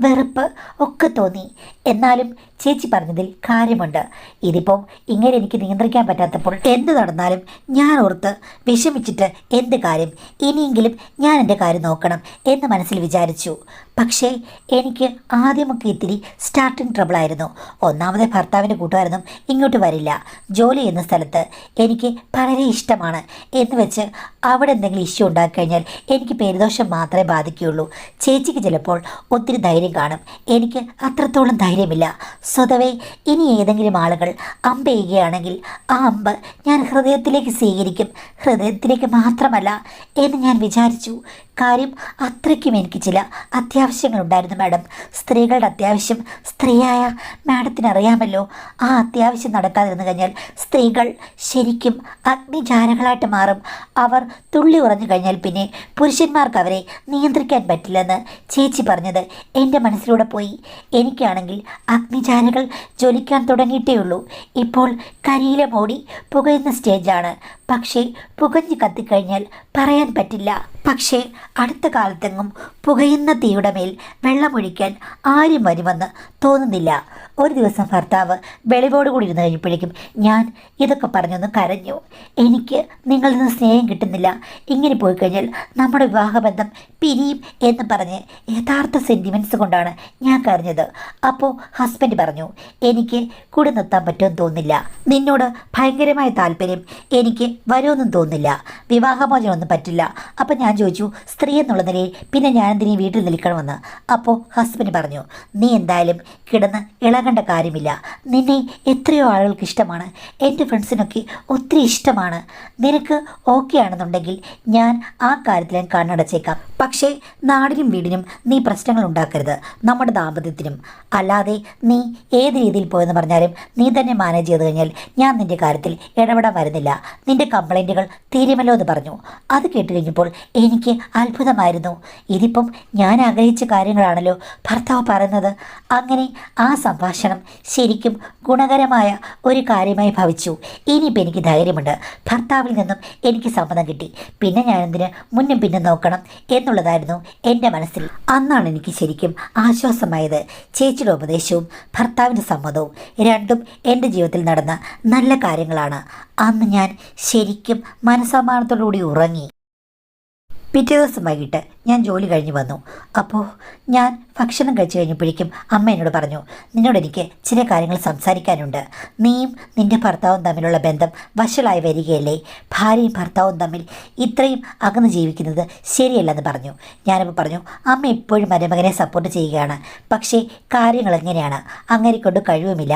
വെറുപ്പ് ഒക്കെ തോന്നി. എന്നാലും ചേച്ചി പറഞ്ഞതിൽ കാര്യമുണ്ട്. ഇതിപ്പം ഇങ്ങനെ എനിക്ക് നിയന്ത്രിക്കാൻ പറ്റാത്തപ്പോൾ എന്ത് നടന്നാലും ഞാൻ ഓർത്ത് വിഷമിച്ചിട്ട് എന്ത് കാര്യം, ഇനിയെങ്കിലും ഞാൻ എൻ്റെ കാര്യം നോക്കണം എന്ന് മനസ്സിൽ വിചാരിച്ചു. പക്ഷേ എനിക്ക് ആദ്യമൊക്കെ ഇത്തിരി സ്റ്റാർട്ടിങ് ട്രബിളായിരുന്നു. ഒന്നാമതെ ഭർത്താവിൻ്റെ കൂട്ടുകാരൊന്നും ഇങ്ങോട്ട് വരില്ല. ജോലി ചെയ്യുന്ന സ്ഥലത്ത് എനിക്ക് വളരെ ഇഷ്ടമാണ് എന്ന് വെച്ച് അവിടെ എന്തെങ്കിലും ഇഷ്യൂ ഉണ്ടാക്കിക്കഴിഞ്ഞാൽ എനിക്ക് പേരുദോഷം മാത്രമേ ബാധിക്കുകയുള്ളൂ. ചേച്ചിക്ക് ചിലപ്പോൾ ഒത്തിരി ധൈര്യം കാണും, എനിക്ക് അത്രത്തോളം ധൈര്യമില്ല. സ്വതവേ ഇനി ഏതെങ്കിലും ആളുകൾ അമ്പ് ചെയ്യുകയാണെങ്കിൽ ആ അമ്പ് ഞാൻ ഹൃദയത്തിലേക്ക് സ്വീകരിക്കും, ഹൃദയത്തിലേക്ക് മാത്രമല്ല എന്ന് ഞാൻ വിചാരിച്ചു. കാര്യം അത്രയ്ക്കും എനിക്ക് ചില അത്യാവശ്യങ്ങളുണ്ടായിരുന്നു മാഡം. സ്ത്രീകളുടെ അത്യാവശ്യം സ്ത്രീയായ മാഡത്തിന് അറിയാമല്ലോ. ആ അത്യാവശ്യം നടക്കാതിരുന്നു കഴിഞ്ഞാൽ സ്ത്രീകൾ ശരിക്കും അഗ്നിജാലകളായിട്ട് മാറും. അവർ തുള്ളി ഉറഞ്ഞു കഴിഞ്ഞാൽ പിന്നെ പുരുഷന്മാർക്ക് അവരെ നിയന്ത്രിക്കാൻ പറ്റില്ലെന്ന് ചേച്ചി പറഞ്ഞത് എൻ്റെ മനസ്സിലൂടെ പോയി. എനിക്കാണെങ്കിൽ അഗ്നിജാലകൾ ജ്വലിക്കാൻ തുടങ്ങിയിട്ടേ ഉള്ളൂ. ഇപ്പോൾ കരിയില മൂടി പുകയുന്ന സ്റ്റേജാണ്. പക്ഷേ പുകഞ്ഞ് കത്തിക്കഴിഞ്ഞാൽ പറയാൻ പറ്റില്ല. പക്ഷേ അടുത്ത കാലത്തെങ്ങും പുകയുന്ന തീയുടെ മേൽ വെള്ളമൊഴിക്കാൻ ആരും വരുമെന്ന് തോന്നുന്നില്ല. ഒരു ദിവസം ഭർത്താവ് വെളിവോടുകൂടി ഇരുന്ന് കഴിഞ്ഞപ്പോഴേക്കും ഞാൻ ഇതൊക്കെ പറഞ്ഞൊന്ന് കരഞ്ഞു. എനിക്ക് നിങ്ങളിൽ നിന്ന് സ്നേഹം കിട്ടുന്നില്ല, ഇങ്ങനെ പോയി കഴിഞ്ഞാൽ നമ്മുടെ വിവാഹബന്ധം പിരിയും എന്ന് പറഞ്ഞ് യഥാർത്ഥ സെൻറ്റിമെൻറ്റ്സ് കൊണ്ടാണ് ഞാൻ കരഞ്ഞത്. അപ്പോൾ ഹസ്ബൻഡ് പറഞ്ഞു, എനിക്ക് കൂടെ നിർത്താൻ പറ്റുമെന്ന് തോന്നുന്നില്ല, നിന്നോട് ഭയങ്കരമായ താല്പര്യം എനിക്ക് വരുമെന്നും തോന്നുന്നില്ല, വിവാഹമോചനമൊന്നും പറ്റില്ല. അപ്പം ഞാൻ ചോദിച്ചു, സ്ത്രീ എന്നുള്ള നിലയിൽ പിന്നെ ഞാൻ എന്തിനീ വീട്ടിൽ നിൽക്കണമെന്ന്. അപ്പോൾ ഹസ്ബൻഡ് പറഞ്ഞു, നീ എന്തായാലും കിടന്ന് ഇളകേണ്ട കാര്യമില്ല, നിന്നെ എത്രയോ ആളുകൾക്ക് ഇഷ്ടമാണ്, എൻ്റെ ഫ്രണ്ട്സിനൊക്കെ ഒത്തിരി ഇഷ്ടമാണ്, നിനക്ക് ഓക്കെ ആണെന്നുണ്ടെങ്കിൽ ഞാൻ ആ കാര്യത്തിൽ ഞാൻ കണ്ണടച്ചേക്കാം. പക്ഷേ നാടിനും വീടിനും നീ പ്രശ്നങ്ങൾ ഉണ്ടാക്കരുത്, നമ്മുടെ ദാമ്പത്യത്തിനും. അല്ലാതെ നീ ഏത് രീതിയിൽ പോയെന്ന് പറഞ്ഞാലും നീ തന്നെ മാനേജ് ചെയ്ത് കഴിഞ്ഞാൽ ഞാൻ നിൻ്റെ കാര്യത്തിൽ ഇടപെടാൻ വരുന്നില്ല, നിൻ്റെ കംപ്ലൈൻറ്റുകൾ തീരുമല്ലോ എന്ന് പറഞ്ഞു. അത് കേട്ട് കഴിഞ്ഞപ്പോൾ എനിക്ക് അത്ഭുതമായിരുന്നു. ഇതിപ്പം ഞാൻ ആഗ്രഹിച്ച കാര്യങ്ങളാണല്ലോ ഭർത്താവ് പറയുന്നത്. അങ്ങനെ ആ സംഭാഷണം ശരിക്കും ഗുണകരമായ ഒരു കാര്യമായി ഭവിച്ചു. ഇനിയിപ്പോൾ എനിക്ക് ധൈര്യമുണ്ട്, ഭർത്താവിൽ നിന്നും എനിക്ക് സമ്മതം കിട്ടി, പിന്നെ ഞാനെന്തിന് മുന്നും പിന്നും നോക്കണം എന്നുള്ളതായിരുന്നു എൻ്റെ മനസ്സിൽ. അന്നാണ് എനിക്ക് ശരിക്കും ആശ്വാസമായത്. ചേച്ചിയുടെ ഉപദേശവും ഭർത്താവിൻ്റെ സമ്മതവും രണ്ടും എൻ്റെ ജീവിതത്തിൽ നടന്ന നല്ല കാര്യങ്ങളാണ്. അന്ന് ഞാൻ ശരിക്കും മനസ്സമാധാനത്തോടുകൂടി ഉറങ്ങി. പിറ്റേ ദിവസം വൈകിട്ട് ഞാൻ ജോലി കഴിഞ്ഞ് വന്നു. അപ്പോൾ ഞാൻ ഭക്ഷണം കഴിച്ചു കഴിഞ്ഞപ്പോഴേക്കും അമ്മ എന്നോട് പറഞ്ഞു, നിന്നോട് എനിക്ക് ചില കാര്യങ്ങൾ സംസാരിക്കാനുണ്ട്. നീയും നിൻ്റെ ഭർത്താവും തമ്മിലുള്ള ബന്ധം വഷളായി വരികയല്ലേ, ഭാര്യയും ഭർത്താവും തമ്മിൽ ഇത്രയും അകന്ന് ജീവിക്കുന്നത് ശരിയല്ലെന്ന് പറഞ്ഞു. ഞാനപ്പോൾ പറഞ്ഞു, അമ്മ എപ്പോഴും മരുമകനെ സപ്പോർട്ട് ചെയ്യുകയാണ്, പക്ഷേ കാര്യങ്ങൾ എങ്ങനെയാണ്, അങ്ങേരെ കൊണ്ട് കഴിവുമില്ല,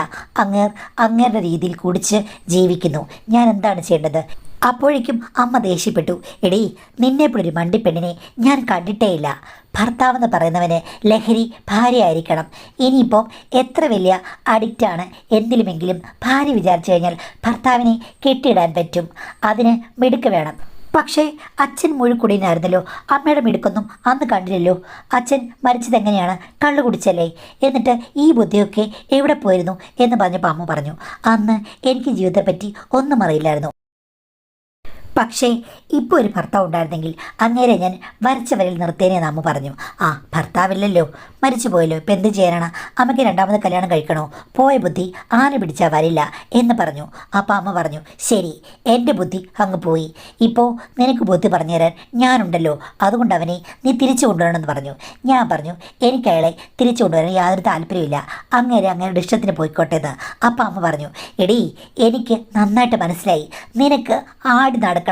അങ്ങേരുടെ രീതിയിൽ കുടിച്ച് ജീവിക്കുന്നു, ഞാൻ എന്താണ് ചെയ്യേണ്ടത് അപ്പോഴേക്കും അമ്മ ദേഷ്യപ്പെട്ടു. എടീ, നിന്നെപ്പോഴൊരു മണ്ടിപ്പെണ്ണിനെ ഞാൻ കണ്ടിട്ടേയില്ല. ഭർത്താവെന്ന് പറയുന്നവന് ലഹരി ഭാര്യയായിരിക്കണം. ഇനിയിപ്പോൾ എത്ര വലിയ അഡിക്റ്റാണ് എന്തിലുമെങ്കിലും ഭാര്യ വിചാരിച്ചു കഴിഞ്ഞാൽ ഭർത്താവിനെ കെട്ടിയിടാൻ പറ്റും. അതിന് മിടുക്ക് വേണം. പക്ഷേ അച്ഛൻ മുഴുക്കുടിയനായിരുന്നല്ലോ. അമ്മയുടെ മിടുക്കൊന്നും അന്ന് കണ്ടില്ലല്ലോ. അച്ഛൻ മരിച്ചത് എങ്ങനെയാണ്? കള്ളു കുടിച്ചല്ലേ? എന്നിട്ട് ഈ ബുദ്ധിയൊക്കെ എവിടെ പോയിരുന്നു എന്ന് പറഞ്ഞപ്പോൾ അമ്മ പറഞ്ഞു, അന്ന് എനിക്ക് ജീവിതത്തെപ്പറ്റി ഒന്നും അറിയില്ലായിരുന്നു. പക്ഷേ ഇപ്പോൾ ഒരു ഭർത്താവ് ഉണ്ടായിരുന്നെങ്കിൽ അങ്ങേരെ ഞാൻ വരച്ച വരയിൽ നിർത്തേനെന്ന് അമ്മ പറഞ്ഞു. ആ, ഭർത്താവില്ലല്ലോ, മരിച്ചു പോയല്ലോ, ഇപ്പം എന്ത് ചെയ്യാനാണ്? അമ്മയ്ക്ക് രണ്ടാമത് കല്യാണം കഴിക്കണോ? പോയ ബുദ്ധി ആന പിടിച്ചാൽ വരില്ല എന്ന് പറഞ്ഞു. അപ്പം അമ്മ പറഞ്ഞു, ശരി, എൻ്റെ ബുദ്ധി അങ്ങ് പോയി. ഇപ്പോൾ നിനക്ക് ബുദ്ധി പറഞ്ഞു തരാൻ ഞാനുണ്ടല്ലോ, അതുകൊണ്ട് അവനെ നീ തിരിച്ചു കൊണ്ടുവരണമെന്ന് പറഞ്ഞു. ഞാൻ പറഞ്ഞു, എനിക്ക് അയാളെ തിരിച്ചു കൊണ്ടുവരാൻ യാതൊരു താല്പര്യമില്ല, അങ്ങേരുടെ ഇഷ്ടത്തിന് പോയിക്കോട്ടെ എന്ന്. അപ്പം അമ്മ പറഞ്ഞു, എടീ, എനിക്ക് നന്നായിട്ട് മനസ്സിലായി, നിനക്ക് ആടി നടക്കണം.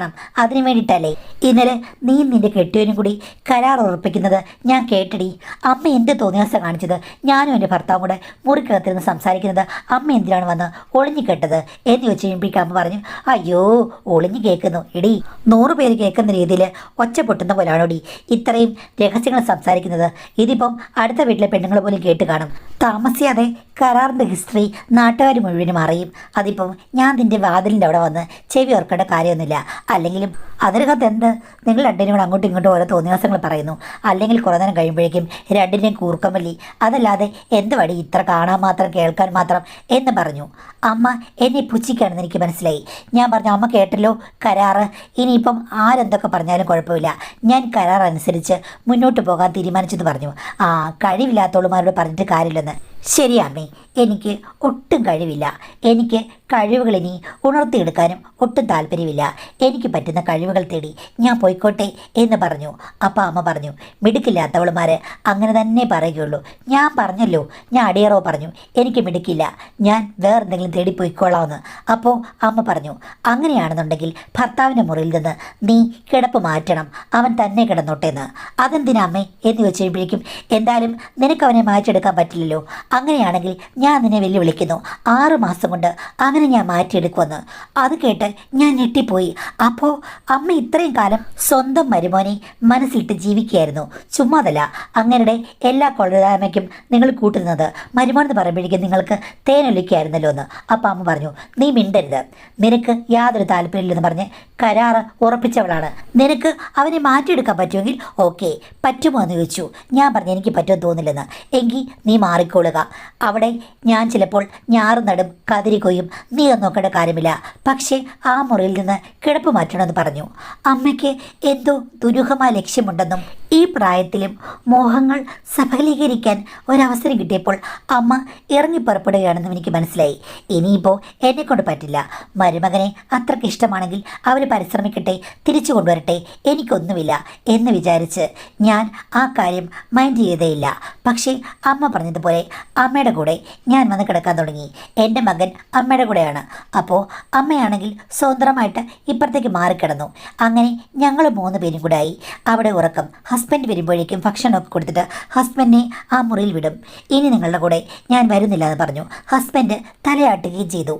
അതിനു വേണ്ടിയിട്ടല്ലേ ഇന്നലെ നീ നിന്റെ കെട്ടിയവനും കൂടി കരാർ ഉറപ്പിക്കുന്നത് ഞാൻ കേട്ടടി. അമ്മ എന്ത് തോന്നിയാസ കാണിച്ചത്? ഞാനും എൻ്റെ ഭർത്താവും കൂടെ മുറിക്കകത്തിരുന്ന് സംസാരിക്കുന്നത് അമ്മ എന്തിനാണ് വന്ന് ഒളിഞ്ഞു കേട്ടത് എന്ന് ചോദിച്ചു കഴിയുമ്പോഴേക്കും അമ്മ പറഞ്ഞു, അയ്യോ, ഒളിഞ്ഞു കേൾക്കുന്നു. എടി, 100 പേര് കേൾക്കുന്ന രീതിയിൽ ഒച്ച പൊട്ടുന്ന പോലാണോടി ഇത്രയും രഹസ്യങ്ങൾ സംസാരിക്കുന്നത്? ഇതിപ്പം അടുത്ത വീട്ടിലെ പെണ്ണുങ്ങൾ പോലും കേട്ട് കാണും. താമസിയാതെ കരാറിൻ്റെ ഹിസ്റ്ററി നാട്ടുകാർ മുഴുവനും അറിയും. അതിപ്പം ഞാൻ നിൻ്റെ വാതിലിൻ്റെ അവിടെ വന്ന് ചെവി ഓർക്കേണ്ട കാര്യമൊന്നുമില്ല. അല്ലെങ്കിലും അതിനകത്ത് എന്ത്? നിങ്ങൾ രണ്ടിനും കൂടെ അങ്ങോട്ടും ഇങ്ങോട്ടും ഓരോ തോന്നിയാസങ്ങൾ പറയുന്നു. അല്ലെങ്കിൽ കുറേ നേരം കഴിയുമ്പോഴേക്കും രണ്ടിനെയും കൂർക്കമല്ലി. അതല്ലാതെ എന്ത് വഴി ഇത്ര കാണാൻ മാത്രം, കേൾക്കാൻ മാത്രം എന്ന് പറഞ്ഞു. അമ്മ എന്നെ പുച്ഛിക്കാണെന്ന് എനിക്ക് മനസ്സിലായി. ഞാൻ പറഞ്ഞു, അമ്മ കേട്ടല്ലോ കരാറ്, ഇനിയിപ്പം ആരെന്തൊക്കെ പറഞ്ഞാലും കുഴപ്പമില്ല, ഞാൻ കരാർ അനുസരിച്ച് മുന്നോട്ട് പോകാൻ തീരുമാനിച്ചെന്ന് പറഞ്ഞു. ആ, കഴിവില്ലാത്തോളുമാരോട് പറഞ്ഞിട്ട് കാര്യമില്ലെന്ന്. ശരിയാമ്മേ, എനിക്ക് ഒട്ടും കഴിവില്ല. എനിക്ക് കഴിവുകൾ ഇനി ഉണർത്തിയെടുക്കാനും ഒട്ടും താല്പര്യമില്ല. എനിക്ക് പറ്റുന്ന കഴിവുകൾ തേടി ഞാൻ പോയിക്കോട്ടെ എന്ന് പറഞ്ഞു. അപ്പം അമ്മ പറഞ്ഞു, മിടുക്കില്ലാത്തവളുമാർ അങ്ങനെ തന്നെ പറയുകയുള്ളൂ. ഞാൻ പറഞ്ഞല്ലോ, ഞാൻ അടിയറോ പറഞ്ഞു, എനിക്ക് മിടുക്കില്ല, ഞാൻ വേറെന്തെങ്കിലും തേടി പോയിക്കോളാമെന്ന്. അപ്പോൾ അമ്മ പറഞ്ഞു, അങ്ങനെയാണെന്നുണ്ടെങ്കിൽ ഭർത്താവിൻ്റെ മുറിയിൽ നിന്ന് നീ കിടപ്പ് മാറ്റണം, അവൻ തന്നെ കിടന്നോട്ടെ എന്ന്. അതെന്തിനാ അമ്മേ എന്ന് വെച്ച് കഴിയുമ്പോഴേക്കും, എന്തായാലും നിനക്ക് അവനെ മാറ്റിയെടുക്കാൻ പറ്റില്ലല്ലോ. അങ്ങനെയാണെങ്കിൽ ഞാൻ നിന്നെ വെല്ലുവിളിക്കുന്നു, 6 മാസം കൊണ്ട് അങ്ങനെ ഞാൻ മാറ്റിയെടുക്കുമെന്ന്. അത് കേട്ട് ഞാൻ ഞെട്ടിപ്പോയി. അപ്പോൾ അമ്മ ഇത്രയും കാലം സ്വന്തം മരുമോനെ മനസ്സിലിട്ട് ജീവിക്കുകയായിരുന്നു. ചുമ്മാതല്ല, അങ്ങനെയുടെ എല്ലാ കൊള്ളരായ്മയ്ക്കും നിങ്ങൾ കൂട്ടുന്നത് മരുമോൻ എന്ന് പറയുമ്പോഴേക്കും നിങ്ങൾക്ക് തേനൊലിക്കായിരുന്നല്ലോ എന്ന്. അപ്പം അമ്മ പറഞ്ഞു, നീ മിണ്ടരുത്, നിനക്ക് യാതൊരു താല്പര്യമില്ലെന്ന് പറഞ്ഞ് കരാറ് ഉറപ്പിച്ചവളാണ്. നിനക്ക് അവനെ മാറ്റിയെടുക്കാൻ പറ്റുമെങ്കിൽ ഓക്കെ, പറ്റുമോ എന്ന് ചോദിച്ചു. ഞാൻ പറഞ്ഞു, എനിക്ക് പറ്റുമെന്ന് തോന്നില്ലെന്ന്. എങ്കിൽ നീ മാറിക്കൊള്ളുക, അവിടെ ഞാൻ ചിലപ്പോൾ ഞാറും നടും കതിരി കൊയ്യും, നീ അത് നോക്കേണ്ട കാര്യമില്ല. പക്ഷേ ആ മുറിയിൽ നിന്ന് കിടപ്പ് മാറ്റണമെന്ന് പറഞ്ഞു. അമ്മയ്ക്ക് എന്തോ ദുരൂഹമായ ലക്ഷ്യമുണ്ടെന്നും ഈ പ്രായത്തിലും മോഹങ്ങൾ സഫലീകരിക്കാൻ ഒരവസരം കിട്ടിയപ്പോൾ അമ്മ ഇറങ്ങി പുറപ്പെടുകയാണെന്നും എനിക്ക് മനസ്സിലായി. ഇനിയിപ്പോൾ എന്നെക്കൊണ്ട് പറ്റില്ല. മരുമകനെ അത്രയ്ക്ക് ഇഷ്ടമാണെങ്കിൽ അവർ പരിശ്രമിക്കട്ടെ, തിരിച്ചു കൊണ്ടുവരട്ടെ, എനിക്കൊന്നുമില്ല എന്ന് വിചാരിച്ച് ഞാൻ ആ കാര്യം മൈൻഡ് ചെയ്തേയില്ല. പക്ഷേ അമ്മ പറഞ്ഞതുപോലെ അമ്മയുടെ കൂടെ ഞാൻ വന്ന് കിടക്കാൻ തുടങ്ങി. എൻ്റെ മകൻ അമ്മയുടെ കൂടെയാണ്. അപ്പോൾ അമ്മയാണെങ്കിൽ സ്വതന്ത്രമായിട്ട് ഇപ്പുറത്തേക്ക് മാറിക്കിടന്നു. അങ്ങനെ ഞങ്ങൾ 3 പേരും കൂടെ ആയി. അവിടെ ഉറക്കം. ഹസ്ബൻഡ് വരുമ്പോഴേക്കും ഭക്ഷണമൊക്കെ കൊടുത്തിട്ട് ഹസ്ബൻഡിനെ ആ മുറിയിൽ വിടും. ഇനി നിങ്ങളുടെ കൂടെ ഞാൻ വരുന്നില്ല എന്ന് പറഞ്ഞു. ഹസ്ബൻഡ് തലയാട്ടുകയും ചെയ്തു.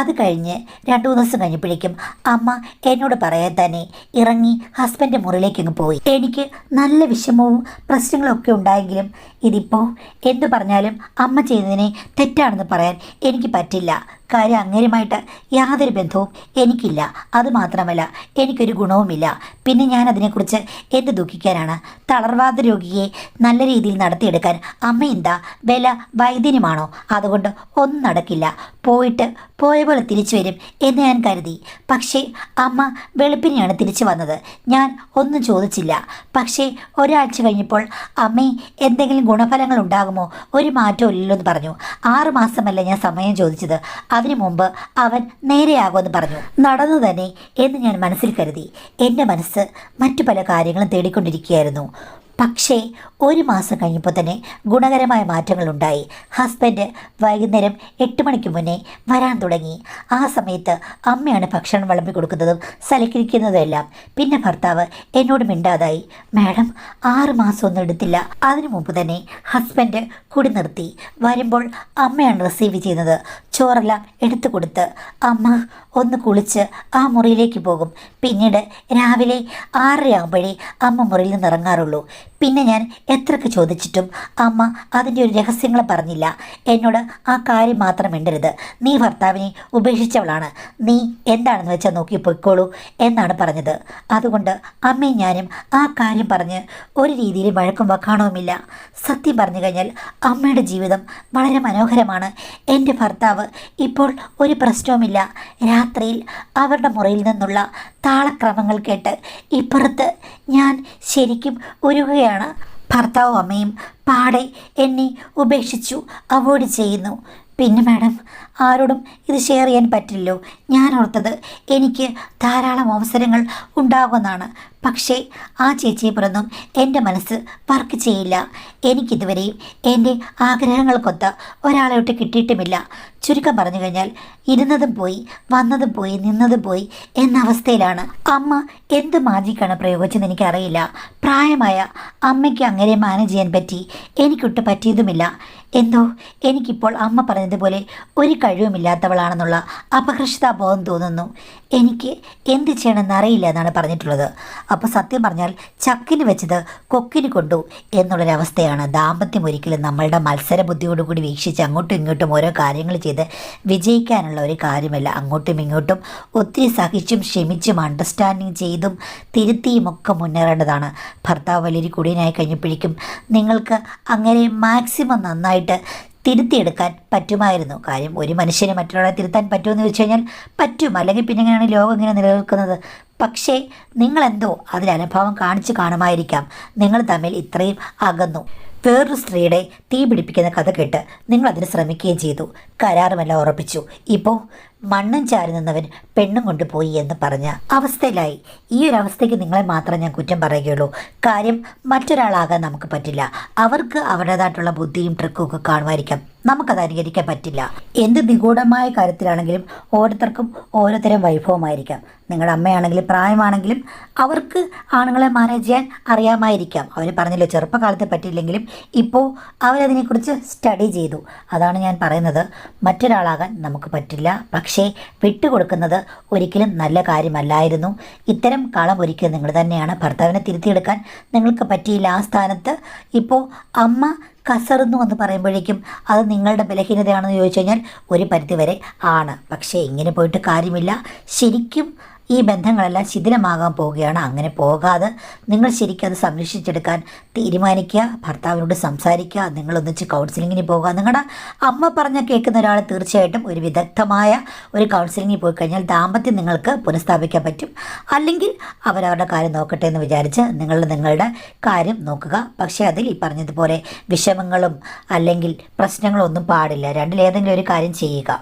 അത് കഴിഞ്ഞ് 2-3 ദിവസം കഴിഞ്ഞപ്പോഴേക്കും അമ്മ എന്നോട് പറയാൻ തന്നെ ഇറങ്ങി ഹസ്ബൻഡ് മുറിയിലേക്ക് അങ്ങ് പോയി. എനിക്ക് നല്ല വിഷമവും പ്രശ്നങ്ങളൊക്കെ ഉണ്ടായെങ്കിലും ഇതിപ്പോൾ എന്തു പറഞ്ഞാലും അമ്മ ചെയ്യുന്നതിനെ തെറ്റാണെന്ന് പറയാൻ എനിക്ക് പറ്റില്ല. കാര്യം അങ്ങേരുമായിട്ട് യാതൊരു ബന്ധവും എനിക്കില്ല. അതുമാത്രമല്ല, എനിക്കൊരു ഗുണവുമില്ല. പിന്നെ ഞാൻ അതിനെക്കുറിച്ച് എന്ത് ദുഃഖിക്കാനാണ്? തളർവാദ രോഗിയെ നല്ല രീതിയിൽ നടത്തിയെടുക്കാൻ അമ്മ എന്താ വില വൈദ്യനുമാണോ? അതുകൊണ്ട് ഒന്നും നടക്കില്ല. പോയിട്ട് പോയ പോലെ തിരിച്ചു വരും എന്ന് ഞാൻ കരുതി. പക്ഷേ അമ്മ വെളുപ്പിനെയാണ് തിരിച്ചു വന്നത്. ഞാൻ ഒന്നും ചോദിച്ചില്ല. പക്ഷേ ഒരാഴ്ച കഴിഞ്ഞപ്പോൾ അമ്മേ, എന്തെങ്കിലും ഗുണഫലങ്ങൾ ഉണ്ടാകുമോ? ഒരു മാറ്റവും ഇല്ലല്ലോ എന്ന് പറഞ്ഞു. 6 മാസമല്ല ഞാൻ സമയം ചോദിച്ചത്, അതിനു മുമ്പ് അവൻ നേരെയാകുമെന്ന് പറഞ്ഞു. നടന്നു തന്നെ എന്ന് ഞാൻ മനസ്സിൽ കരുതി. എൻ്റെ മനസ്സ് മറ്റു പല കാര്യങ്ങളും തേടിക്കൊണ്ടിരിക്കുകയായിരുന്നു. പക്ഷേ 1 മാസം കഴിഞ്ഞപ്പോൾ തന്നെ ഗുണകരമായ മാറ്റങ്ങളുണ്ടായി. ഹസ്ബൻഡ് വൈകുന്നേരം 8 മണിക്ക് മുന്നേ വരാൻ തുടങ്ങി. ആ സമയത്ത് അമ്മയാണ് ഭക്ഷണം വിളമ്പി കൊടുക്കുന്നതും സലക്കിരിക്കുന്നതും എല്ലാം. പിന്നെ ഭർത്താവ് എന്നോട് മിണ്ടാതായി. മാഡം, 6 മാസമൊന്നും എടുത്തില്ല. അതിനു മുമ്പ് തന്നെ ഹസ്ബൻഡ് കുടി നിർത്തി. വരുമ്പോൾ അമ്മയാണ് റിസീവ് ചെയ്യുന്നത്. ചോറെല്ലാം എടുത്തു കൊടുത്ത് അമ്മ ഒന്ന് കുളിച്ച് ആ മുറിയിലേക്ക് പോകും. പിന്നീട് രാവിലെ 6:30 അമ്മ മുറിയിൽ നിന്ന് ഇറങ്ങാറുള്ളൂ. പിന്നെ ഞാൻ എത്രയൊക്കെ ചോദിച്ചിട്ടും അമ്മ അതിൻ്റെ ഒരു രഹസ്യങ്ങൾ പറഞ്ഞില്ല. എന്നോട് ആ കാര്യം മാത്രം മിണ്ടരുത്, നീ ഭർത്താവിനെ ഉപേക്ഷിച്ചവളാണ്, നീ എന്താണെന്ന് വെച്ചാൽ നോക്കി പൊയ്ക്കോളൂ എന്നാണ് പറഞ്ഞത്. അതുകൊണ്ട് അമ്മയും ഞാനും ആ കാര്യം പറഞ്ഞ് ഒരു രീതിയിൽ വഴക്കും വക്കാണവുമില്ല. സത്യം പറഞ്ഞു കഴിഞ്ഞാൽ അമ്മയുടെ ജീവിതം വളരെ മനോഹരമാണ്. എൻ്റെ ഭർത്താവ് ഇപ്പോൾ ഒരു പ്രശ്നവുമില്ല. രാത്രിയിൽ അവരുടെ മുറിയിൽ നിന്നുള്ള താളക്രമങ്ങൾ കേട്ട് ഇപ്പുറത്ത് ഞാൻ ശരിക്കും ഉരുകുകയാണ്. ഭർത്താവും അമ്മയും പാടെ എന്നെ ഉപേക്ഷിച്ചു, അവോയ്ഡ് ചെയ്യുന്നു. പിന്നെ മാഡം, ആരോടും ഇത് ഷെയർ ചെയ്യാൻ പറ്റില്ലല്ലോ. ഞാൻ ഓർത്തത് എനിക്ക് ധാരാളം അവസരങ്ങൾ ഉണ്ടാകുമെന്നാണ്. പക്ഷേ ആ ചേച്ചിയെപ്പുറമൊന്നും എൻ്റെ മനസ്സ് വർക്ക് ചെയ്യില്ല. എനിക്കിതുവരെയും എൻ്റെ ആഗ്രഹങ്ങൾക്കൊത്ത ഒരാളോട്ട് കിട്ടിയിട്ടുമില്ല. ചുരുക്കം പറഞ്ഞു കഴിഞ്ഞാൽ ഇരുന്നതും പോയി, വന്നതും പോയി, നിന്നതും പോയി എന്ന അവസ്ഥയിലാണ്. അമ്മ എന്ത് മാജിക്കാണ് പ്രയോഗിച്ചതെന്ന് എനിക്കറിയില്ല. പ്രായമായ അമ്മയ്ക്ക് അങ്ങനെ മാനേജ് ചെയ്യാൻ പറ്റി, എനിക്കൊട്ട് പറ്റിയതുമില്ല. എന്തോ എനിക്കിപ്പോൾ അമ്മ പറഞ്ഞതുപോലെ ഒരു കഴിവുമില്ലാത്തവളാണെന്നുള്ള അപകർഷതാബോധം തോന്നുന്നു. എനിക്ക് എന്ത് ചെയ്യണമെന്ന് അറിയില്ല എന്നാണ് പറഞ്ഞിട്ടുള്ളത്. അപ്പോൾ സത്യം പറഞ്ഞാൽ ചക്കിന് വെച്ചത് കൊക്കിന് കൊണ്ടു എന്നുള്ളൊരവസ്ഥയാണ്. ദാമ്പത്യം ഒരിക്കലും നമ്മളുടെ മത്സര ബുദ്ധിയോടുകൂടി വീക്ഷിച്ച് അങ്ങോട്ടും ഇങ്ങോട്ടും ഓരോ കാര്യങ്ങൾ ചെയ്ത് വിജയിക്കാനുള്ള ഒരു കാര്യമല്ല. അങ്ങോട്ടും ഇങ്ങോട്ടും ഒത്തിരി സഹിച്ചും ക്ഷമിച്ചും അണ്ടർസ്റ്റാൻഡിങ് ചെയ്തും തിരുത്തിയും ഒക്കെ മുന്നേറേണ്ടതാണ്. ഭർത്താവ് വലിയൊരു കുടിയനായി കഴിഞ്ഞപ്പോഴേക്കും നിങ്ങൾക്ക് അങ്ങനെ മാക്സിമം നന്നായിട്ട് തിരുത്തിയെടുക്കാൻ പറ്റുമായിരുന്നു. കാര്യം ഒരു മനുഷ്യനെ മറ്റൊരാളെ തിരുത്താൻ പറ്റുമെന്ന് വെച്ച് കഴിഞ്ഞാൽ പറ്റും, അല്ലെങ്കിൽ പിന്നെ എങ്ങനെയാണ് ലോകം ഇങ്ങനെ നിലനിൽക്കുന്നത്? പക്ഷേ നിങ്ങളെന്തോ അതിൽ അനുഭവം കാണിച്ച് കാണുമായിരിക്കാം. നിങ്ങൾ തമ്മിൽ ഇത്രയും അകന്നു. വേറൊരു സ്ത്രീയുടെ തീ പിടിപ്പിക്കുന്ന കഥ കേട്ട് നിങ്ങളതിന് ശ്രമിക്കുകയും ചെയ്തു, കരാറുമെല്ലാം ഉറപ്പിച്ചു. ഇപ്പോൾ മണ്ണും ചാരി നിന്നവൻ പെണ്ണും കൊണ്ടുപോയി എന്ന് പറഞ്ഞ അവസ്ഥയിലായി. ഈ ഒരു അവസ്ഥയ്ക്ക് നിങ്ങളെ മാത്രം ഞാൻ കുറ്റം പറയുകയുള്ളൂ. കാര്യം മറ്റൊരാളാകാൻ നമുക്ക് പറ്റില്ല. അവർക്ക് അവരുടേതായിട്ടുള്ള ബുദ്ധിയും ട്രിക്കും ഒക്കെ കാണുമായിരിക്കാം, നമുക്കത് അനുകരിക്കാൻ പറ്റില്ല. എന്ത് നിഗൂഢമായ കാര്യത്തിലാണെങ്കിലും ഓരോരുത്തർക്കും ഓരോരുത്തരം വൈഭവമായിരിക്കാം. നിങ്ങളുടെ അമ്മയാണെങ്കിലും പ്രായമാണെങ്കിലും അവർക്ക് ആണുങ്ങളെ മാനേജ് ചെയ്യാൻ അറിയാമായിരിക്കാം. അവർ പറഞ്ഞല്ലോ ചെറുപ്പകാലത്ത് പറ്റിയില്ലെങ്കിലും ഇപ്പോൾ അവരതിനെക്കുറിച്ച് സ്റ്റഡി ചെയ്തു. അതാണ് ഞാൻ പറയുന്നത്, മറ്റൊരാളാകാൻ നമുക്ക് പറ്റില്ല. പക്ഷേ വിട്ടുകൊടുക്കുന്നത് ഒരിക്കലും നല്ല കാര്യമല്ലായിരുന്നു. ഇത്തരം കളം ഒരുക്കിയത് നിങ്ങൾ തന്നെയാണ്. ഭർത്താവിനെ തിരുത്തിയെടുക്കാൻ നിങ്ങൾക്ക് പറ്റിയില്ല. ആ സ്ഥാനത്ത് ഇപ്പോൾ അമ്മ കസറുന്നു എന്ന് പറയുമ്പോഴേക്കും അത് നിങ്ങളുടെ ബലഹീനതയാണെന്ന് ചോദിച്ചു കഴിഞ്ഞാൽ ഒരു പരിധിവരെ ആണ്. പക്ഷേ ഇങ്ങനെ പോയിട്ട് കാര്യമില്ല. ശരിക്കും ഈ ബന്ധങ്ങളെല്ലാം ശിഥിലമാകാൻ പോവുകയാണ്. അങ്ങനെ പോകാതെ നിങ്ങൾ ശരിക്കും അത് സംരക്ഷിച്ചെടുക്കാൻ തീരുമാനിക്കുക. ഭർത്താവിനോട് സംസാരിക്കുക, നിങ്ങളൊന്നിച്ച് കൗൺസിലിങ്ങിന് പോകുക. നിങ്ങളുടെ അമ്മ പറഞ്ഞാൽ കേൾക്കുന്ന ഒരാൾ തീർച്ചയായിട്ടും ഒരു വിദഗ്ധമായ ഒരു കൗൺസിലിങ്ങിൽ പോയി കഴിഞ്ഞാൽ ദാമ്പത്യം നിങ്ങൾക്ക് പുനഃസ്ഥാപിക്കാൻ പറ്റും. അല്ലെങ്കിൽ അവരവരുടെ കാര്യം നോക്കട്ടെ എന്ന് വിചാരിച്ച് നിങ്ങളുടെ കാര്യം നോക്കുക. പക്ഷേ അതിൽ ഈ പറഞ്ഞതുപോലെ വിഷമങ്ങളും അല്ലെങ്കിൽ പ്രശ്നങ്ങളൊന്നും പാടില്ല. രണ്ടിലേതെങ്കിലും ഒരു കാര്യം ചെയ്യുക.